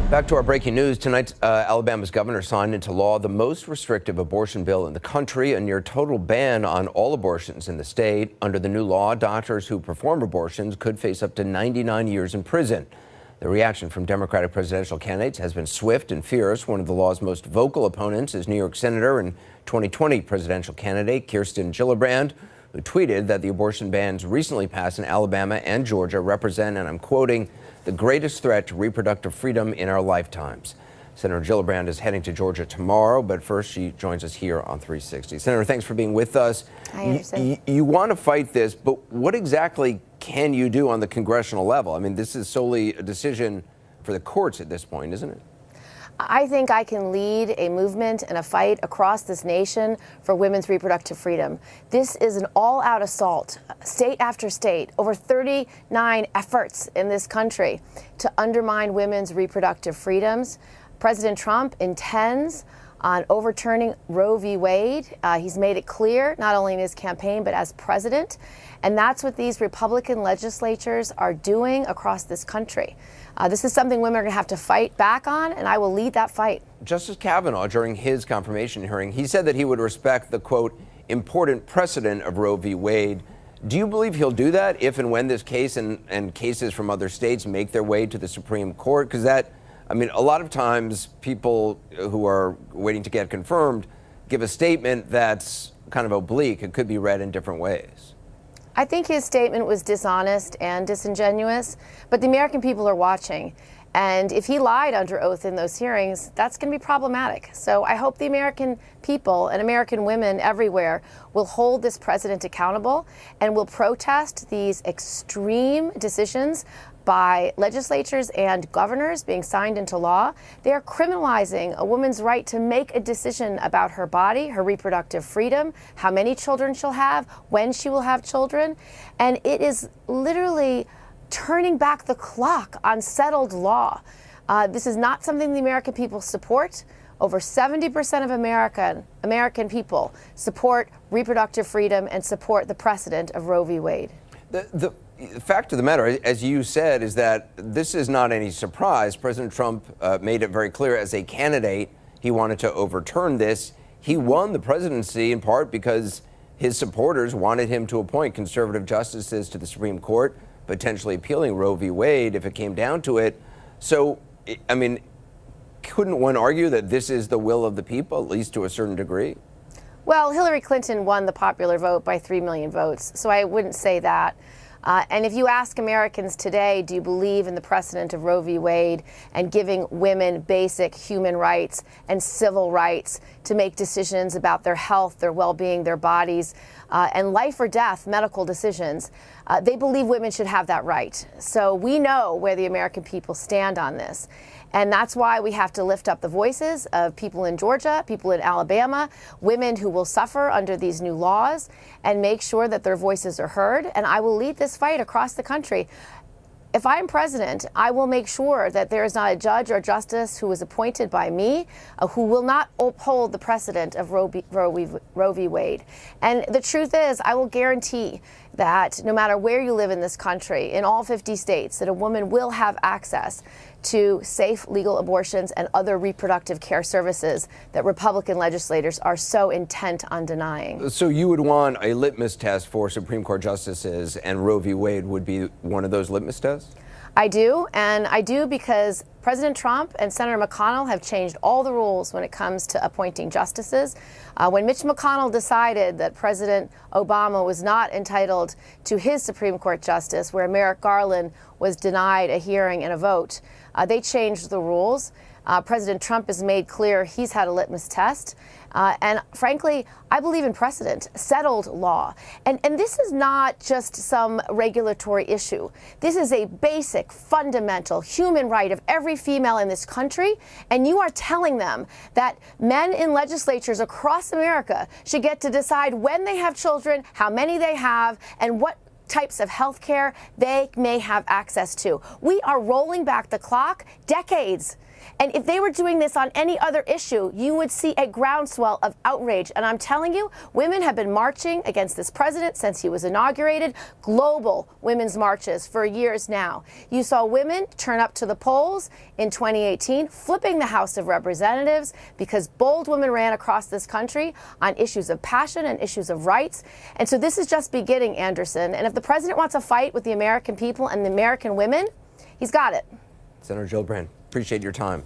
Back to our breaking news. Tonight, Alabama's governor signed into law the most restrictive abortion bill in the country, a near total ban on all abortions in the state. Under the new law, doctors who perform abortions could face up to 99 years in prison. The reaction from Democratic presidential candidates has been swift and fierce. One of the law's most vocal opponents is New York Senator and 2020 presidential candidate Kirsten Gillibrand, who tweeted that the abortion bans recently passed in Alabama and Georgia represent, and I'm quoting, the greatest threat to reproductive freedom in our lifetimes. Senator Gillibrand is heading to Georgia tomorrow, but first she joins us here on 360. Senator, thanks for being with us. Hi, Anderson. You want to fight this, but what exactly can you do on the congressional level? I mean, this is solely a decision for the courts at this point, isn't it? I think I can lead a movement and a fight across this nation for women's reproductive freedom. This is an all-out assault, state after state, over 39 efforts in this country to undermine women's reproductive freedoms. President Trump intends on overturning Roe v. Wade. He's made it clear, not only in his campaign, but as president. And that's what these Republican legislatures are doing across this country. This is something women are going to have to fight back on, and I will lead that fight. Justice Kavanaugh, during his confirmation hearing, he said that he would respect the, quote, important precedent of Roe v. Wade. Do you believe he'll do that if and when this case and cases from other states make their way to the Supreme Court? Because that, I mean, a lot of times people who are waiting to get confirmed give a statement that's kind of oblique. It could be read in different ways. I think his statement was dishonest and disingenuous, but the American people are watching. And if he lied under oath in those hearings, that's going to be problematic. So I hope the American people and American women everywhere will hold this president accountable and will protest these extreme decisions by legislatures and governors being signed into law. They are criminalizing a woman's right to make a decision about her body, her reproductive freedom, how many children she'll have, when she will have children. And it is literally turning back the clock on settled law. This is not something the American people support. Over 70% of American people support reproductive freedom and support the precedent of Roe v. Wade. The fact of the matter, as you said, is that this is not any surprise. President Trump made it very clear as a candidate he wanted to overturn this. He won the presidency in part because his supporters wanted him to appoint conservative justices to the Supreme Court, potentially appealing Roe v. Wade if it came down to it. So, I mean, couldn't one argue that this is the will of the people, at least to a certain degree? Well, Hillary Clinton won the popular vote by 3 million votes, so I wouldn't say that. And if you ask Americans today, do you believe in the precedent of Roe v. Wade and giving women basic human rights and civil rights to make decisions about their health, their well-being, their bodies, and life or death medical decisions, they believe women should have that right. So we know where the American people stand on this. And that's why we have to lift up the voices of people in Georgia, people in Alabama, women who will suffer under these new laws, and make sure that their voices are heard. And I will lead this fight across the country. If I'm president, I will make sure that there is not a judge or justice who is appointed by me who will not uphold the precedent of Roe v. Wade. And the truth is, I will guarantee that no matter where you live in this country, in all 50 states, that a woman will have access to safe legal abortions and other reproductive care services that Republican legislators are so intent on denying. So you would want a litmus test for Supreme Court justices, and Roe v. Wade would be one of those litmus tests? I do, and I do because President Trump and Senator McConnell have changed all the rules when it comes to appointing justices. When Mitch McConnell decided that President Obama was not entitled to his Supreme Court justice, where Merrick Garland was denied a hearing and a vote, they changed the rules. President Trump has made clear he's had a litmus test. And frankly, I believe in precedent, settled law. And this is not just some regulatory issue. This is a basic, fundamental human right of every female in this country. And you are telling them that men in legislatures across America should get to decide when they have children, how many they have, and what types of health care they may have access to. We are rolling back the clock decades And if they were doing this on any other issue, you would see a groundswell of outrage. And I'm telling you, women have been marching against this president since he was inaugurated, global women's marches for years now. You saw women turn up to the polls in 2018, flipping the House of Representatives because bold women ran across this country on issues of passion and issues of rights. And so this is just beginning, Anderson. And if the president wants a fight with the American people and the American women, he's got it. Senator Gillibrand, appreciate your time.